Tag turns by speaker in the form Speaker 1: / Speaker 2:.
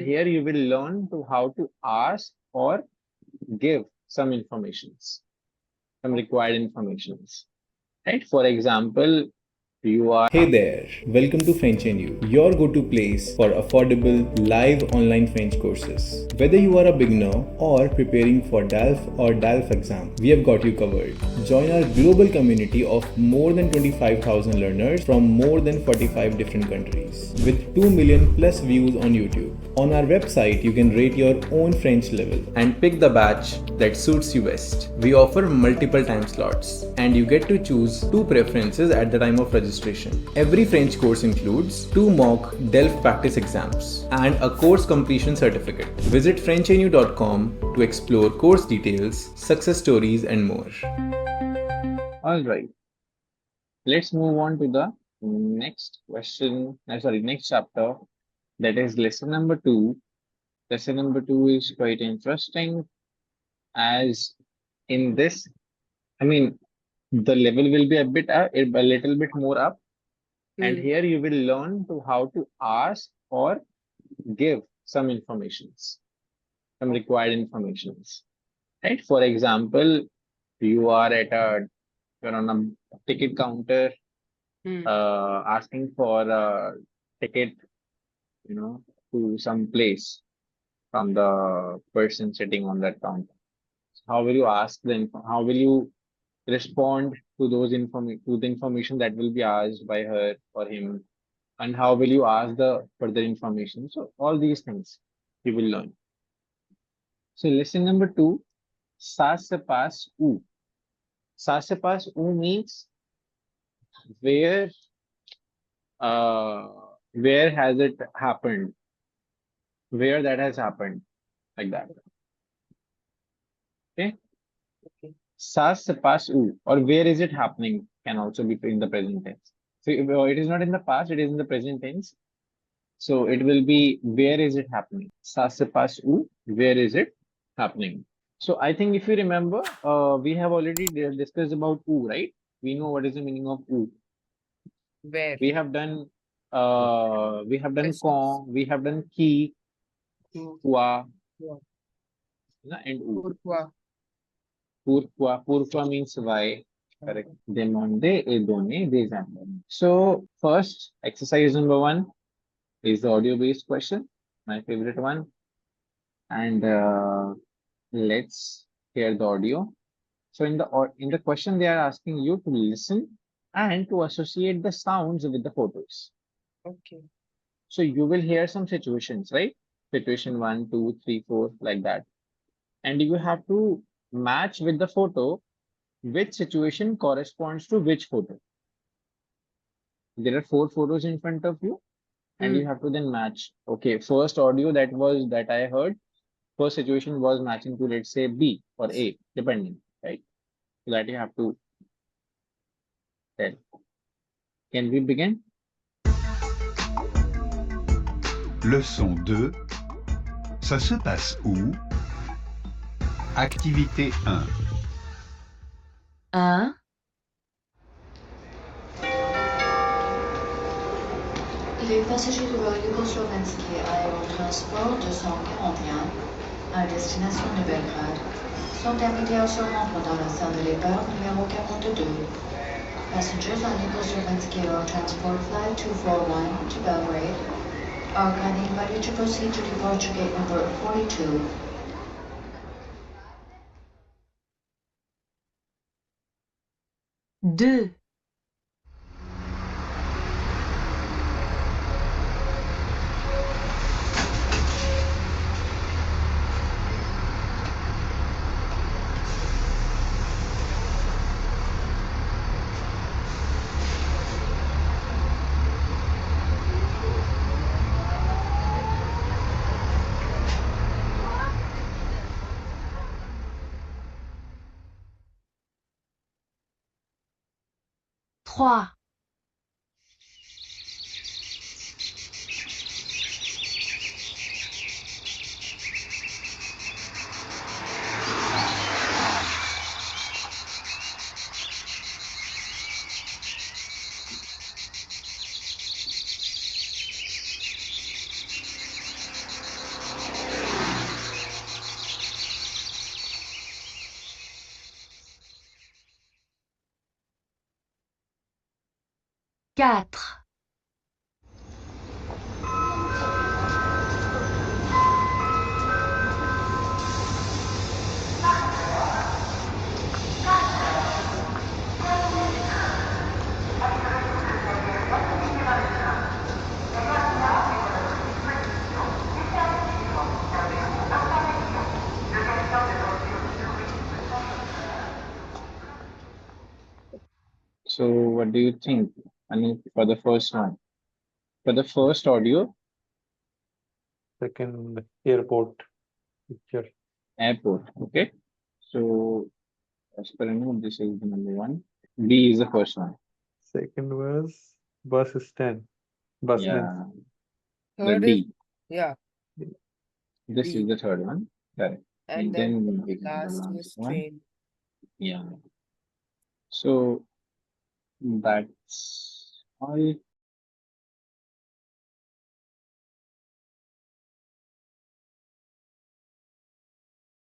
Speaker 1: here you will learn to how to ask or give some informations, some required informations, right? For example, you are
Speaker 2: Hey there, welcome to frenchnyou, your go-to place for affordable live online French courses. Whether you are a beginner or preparing for DELF or DELF exam, we have got you covered. Join our global community of more than 25,000 learners from more than 45 different countries with 2 million plus views on YouTube. On our website, you can rate your own French level and pick the batch that suits you best. We offer multiple time slots and you get to choose 2 preferences at the time of registration. Every French course includes 2 mock DELF practice exams and a course completion certificate. Visit frenchnyou.com to explore course details, success stories and more.
Speaker 1: all right. Let's move on to the next question. Next chapter. That is lesson number 2. Lesson number 2 is quite interesting, as in this, I mean, the level will be a little bit more up, and here you will learn to how to ask or give some informations, some required informations, right? For example, you are you're on a ticket counter, asking for a ticket, you know, to some place from the person sitting on that counter. How will you ask them? How will you respond to to the information that will be asked by her or him? And how will you ask the further information? So all these things you will learn. So lesson number 2, ça se passe où? Ça se passe où means where uh where has it happened? Where that has happened, like that. Okay. Ça se passe où, or where is it happening, can also be in the present tense. So it is not in the past, it is in the present tense. So it will be where is it happening? Ça se passe où? Where is it happening? So I think if you remember, we have already discussed about où, right? We know what is the meaning of où.
Speaker 3: Where?
Speaker 1: We have done quand, we have done qui, quoi, and où. Pourquoi means why. Correct. Demander et donner des exemples. So first, exercise number 1 is the audio-based question, my favorite one. And let's hear the audio. So in the question, they are asking you to listen and to associate the sounds with the photos.
Speaker 3: Okay.
Speaker 1: So you will hear some situations, right? Situation 1, 2, 3, 4, like that. And you have to match with the photo which situation corresponds to which photo. There are 4 photos in front of you, and you have to then match. Okay, first audio that I heard, first situation was matching to, let's say, B or A, depending, right? So that you have to tell. Can we begin?
Speaker 4: Leçon 2. Ça se passe où? Activité 1.
Speaker 5: 1.
Speaker 6: Les passagers de vol Yougoslovanski Aérotransport 241 à destination de Belgrade sont invités au survol pendant la salle de départ numéro 42. Passengers on Yougoslovanski Aerotransport Flight 241 to Belgrade are kindly invited to proceed to departure gate number 42.
Speaker 5: Deux. 3.
Speaker 6: 4.
Speaker 5: 4,
Speaker 1: So what do you think, Anup, for the first one? For the first audio,
Speaker 7: Second, airport picture.
Speaker 1: airport. Okay. So as per Anup, this is the number one. B is the first one.
Speaker 7: Second was bus stand. Busman.
Speaker 1: Yeah. The
Speaker 3: Third is,
Speaker 1: D.
Speaker 3: yeah,
Speaker 1: This is
Speaker 3: D.
Speaker 1: the third one. Correct.
Speaker 3: And
Speaker 1: And
Speaker 3: then
Speaker 1: then we take the
Speaker 3: last
Speaker 1: last
Speaker 3: was
Speaker 1: one.
Speaker 3: train.
Speaker 1: Yeah. So that's all